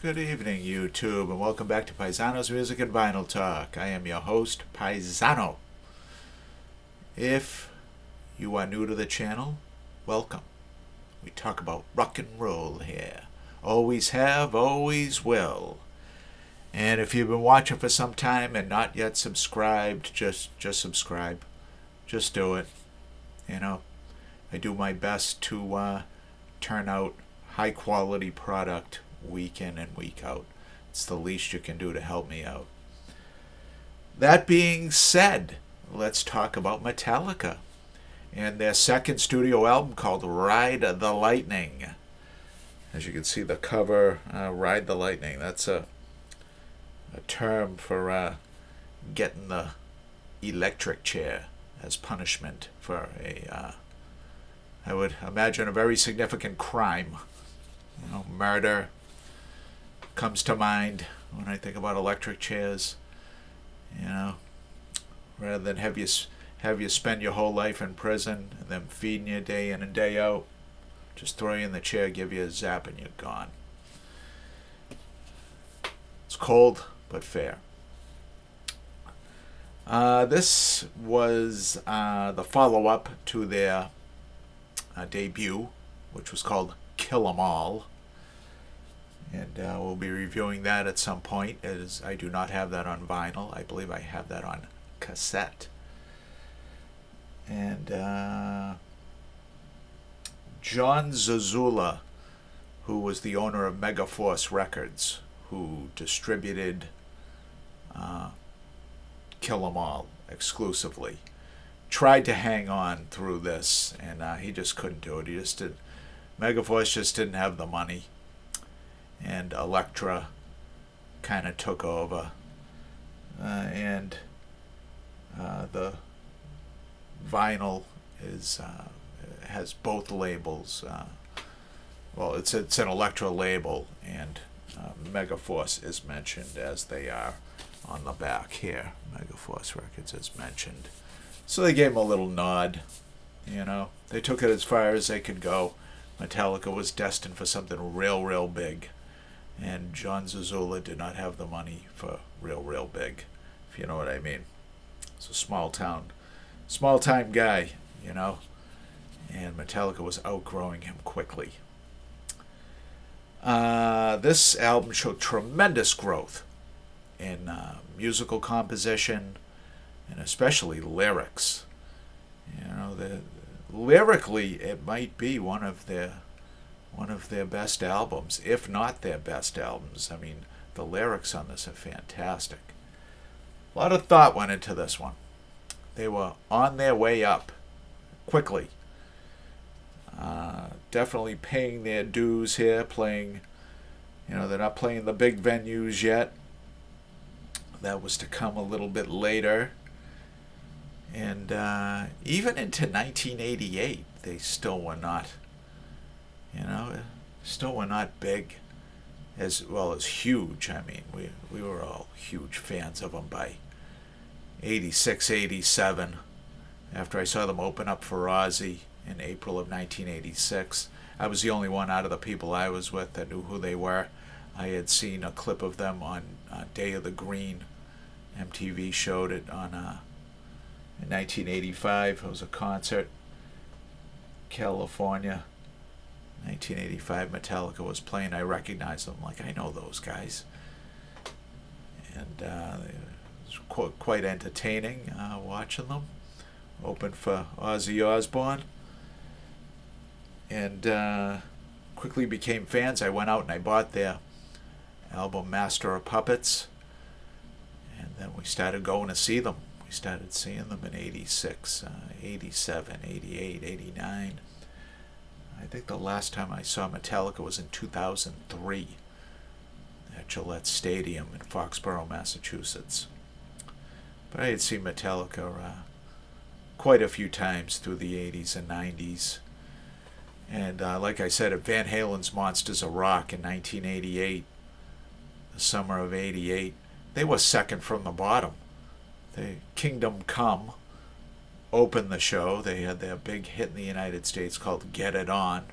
Good evening, YouTube, and welcome back to Paisano's Music and Vinyl Talk. I am your host, Paisano. If you are new to the channel, welcome. We talk about rock and roll here. Always have, always will. And if you've been watching for some time and not yet subscribed, just subscribe. Just do it. You know, I do my best to turn out high quality product week in and week out. It's the least you can do to help me out. That being said, let's talk about Metallica and their second studio album called Ride the Lightning. As you can see the cover, Ride the Lightning. That's a term for getting the electric chair as punishment for I would imagine, a very significant crime. You know, murder comes to mind when I think about electric chairs. You know, rather than have you spend your whole life in prison and them feeding you day in and day out, just throw you in the chair, give you a zap, and you're gone. It's cold but fair. This was the follow-up to their debut, which was called Kill 'Em All. And we'll be reviewing that at some point, as I do not have that on vinyl. I believe I have that on cassette. And John Zazula, who was the owner of Megaforce Records, who distributed Kill 'Em All exclusively, tried to hang on through this, and he just couldn't do it. Megaforce just didn't have the money, and Elektra kind of took over, and the vinyl has both labels. Well, it's an Elektra label, and Megaforce is mentioned as they are on the back here. Megaforce Records is mentioned. So they gave him a little nod, you know. They took it as far as they could go. Metallica was destined for something real big. And John Zazula did not have the money for real big, if you know what I mean. It's a small time guy, you know. And Metallica was outgrowing him quickly. This album showed tremendous growth in musical composition, and especially lyrics. You know, lyrically, it might be one of their best albums, if not their best albums. I mean, the lyrics on this are fantastic. A lot of thought went into this one. They were on their way up quickly. Definitely paying their dues here, playing, you know, they're not playing the big venues yet. That was to come a little bit later. And even into 1988, they still were not, big, as well as huge. I mean, we were all huge fans of them by 86, 87. After I saw them open up for Ozzy in April of 1986, I was the only one out of the people I was with that knew who they were. I had seen a clip of them on Day of the Green. MTV showed it on in 1985. It was a concert, California. 1985, Metallica was playing. I recognized them, like, I know those guys. And it was quite entertaining watching them. Opened for Ozzy Osbourne. And quickly became fans. I went out and I bought their album Master of Puppets. And then we started going to see them. We started seeing them in 86, 87, 88, 89. I think the last time I saw Metallica was in 2003 at Gillette Stadium in Foxborough, Massachusetts. But I had seen Metallica quite a few times through the 80s and 90s. And like I said, at Van Halen's Monsters of Rock in 1988, the summer of 88, they were second from the bottom. Kingdom Come opened the show. They had their big hit in the United States called Get It On.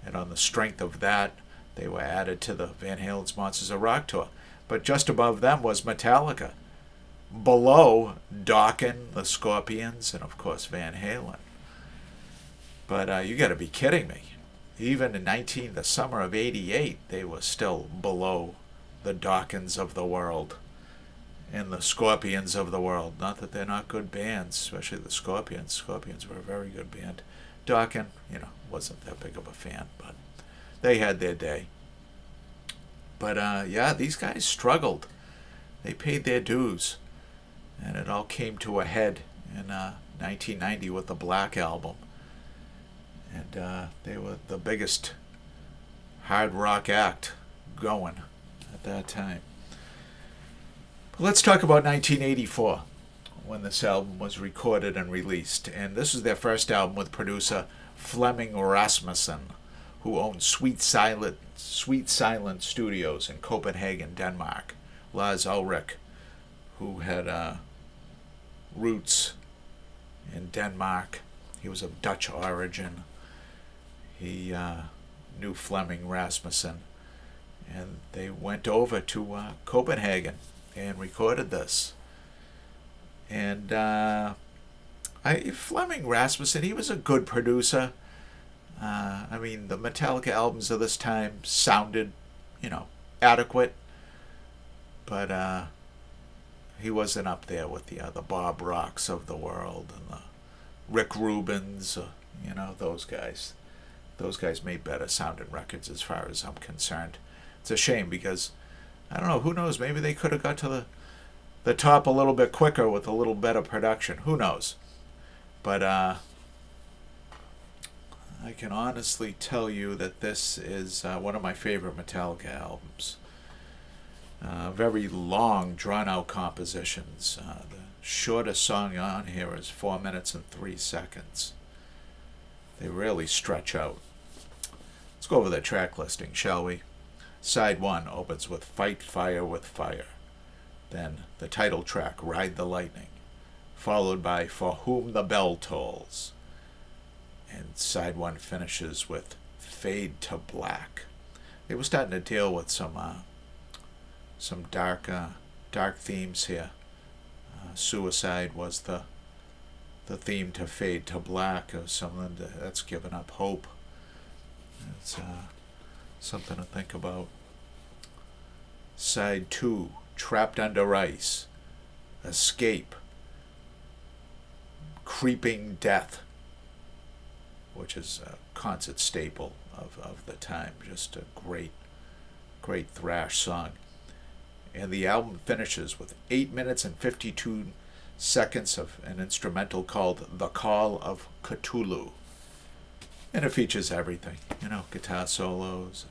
And on the strength of that, They were added to the Van Halen's Monsters of Rock tour. But just above them was Metallica. Below, Dokken, the Scorpions, and of course Van Halen. But you got to be kidding me. Even in the summer of '88, they were still below the Dokkens of the world and the Scorpions of the world. Not that they're not good bands, especially the Scorpions. Scorpions were a very good band. Dokken, wasn't that big of a fan, but they had their day. But yeah, these guys struggled. They paid their dues. And it all came to a head in 1990 with the Black Album. And they were the biggest hard rock act going at that time. But let's talk about 1984, when this album was recorded and released. And this was their first album with producer Flemming Rasmussen, who owned Sweet Silent Studios in Copenhagen, Denmark. Lars Ulrich, who had roots in Denmark. He was of Dutch origin. He knew Flemming Rasmussen, and they went over to Copenhagen and recorded this. And Flemming Rasmussen, he was a good producer. I mean, the Metallica albums of this time sounded, adequate, but he wasn't up there with the Bob Rocks of the world and the Rick Rubins, those guys. Those guys made better sounding records as far as I'm concerned. It's a shame because, I don't know, who knows, maybe they could have got to the top a little bit quicker with a little better production. Who knows? But I can honestly tell you that this is one of my favorite Metallica albums. Very long, drawn-out compositions. The shortest song on here is 4 minutes and 3 seconds. They really stretch out. Let's go over the track listing, shall we? Side 1 opens with Fight Fire with Fire. Then the title track, Ride the Lightning, followed by For Whom the Bell Tolls. And side 1 finishes with Fade to Black. They were starting to deal with some dark themes here. Suicide was the theme to Fade to Black, or something that's given up hope. It's something to think about. Side 2, Trapped Under Ice, Escape, Creeping Death, which is a concert staple of the time. Just a great thrash song. And the album finishes with 8 minutes and 52 seconds of an instrumental called The Call of Cthulhu. And it features everything, guitar solos,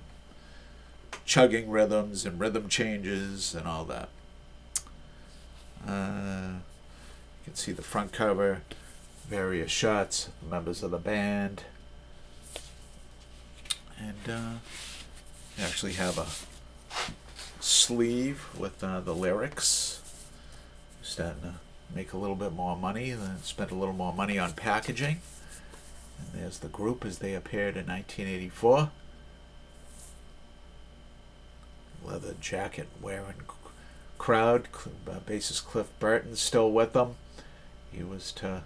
chugging rhythms and rhythm changes and all that. You can see the front cover, various shots, members of the band. And you actually have a sleeve with the lyrics. Starting to make a little bit more money, spent a little more money on packaging. And there's the group as they appeared in 1984. Leather jacket wearing crowd. Bassist Cliff Burton's still with them. He was to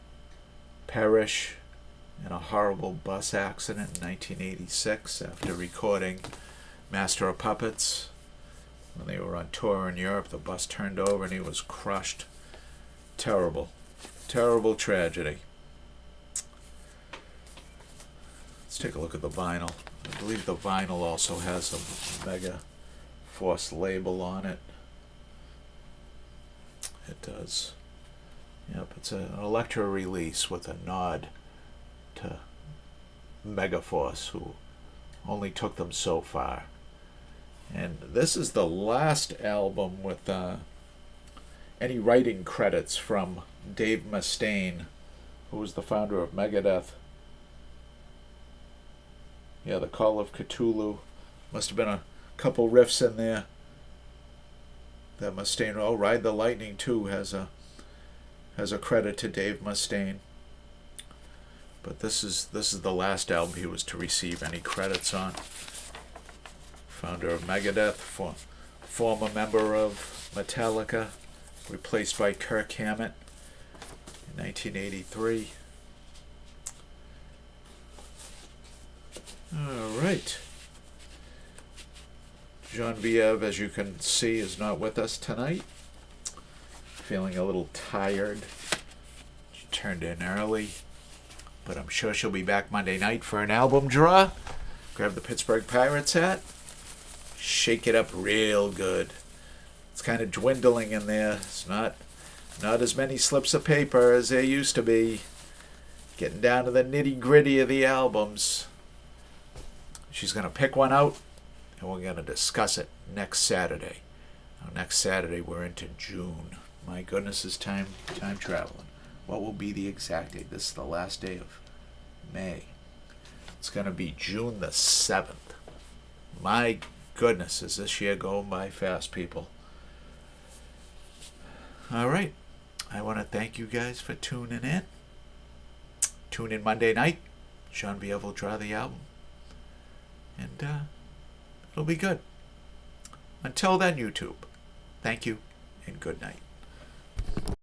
perish in a horrible bus accident in 1986 after recording Master of Puppets. When they were on tour in Europe, the bus turned over and he was crushed. Terrible tragedy. Let's take a look at the vinyl. I believe the vinyl also has a Mega Force label on it. It does. Yep, it's an Elektra release with a nod to Megaforce, who only took them so far. And this is the last album with any writing credits from Dave Mustaine, who was the founder of Megadeth. Yeah, The Call of Cthulhu. Must have been a couple riffs in there that Mustaine. Oh, Ride the Lightning too has a credit to Dave Mustaine. But this is the last album he was to receive any credits on. founder of Megadeth, former member of Metallica, replaced by Kirk Hammett in 1983. All right. Genevieve, as you can see, is not with us tonight. Feeling a little tired. She turned in early, but I'm sure she'll be back Monday night for an album draw. Grab the Pittsburgh Pirates hat. Shake it up real good. It's kind of dwindling in there. It's not as many slips of paper as there used to be. Getting down to the nitty-gritty of the albums. She's going to pick one out, and we're going to discuss it next Saturday. Now, next Saturday, we're into June. My goodness, is time traveling. What will be the exact date? This is the last day of May. It's going to be June the 7th. My goodness, is this year going by fast, people. All right. I want to thank you guys for tuning in. Tune in Monday night. Genevieve will draw the album. And it'll be good. Until then, YouTube, thank you and good night.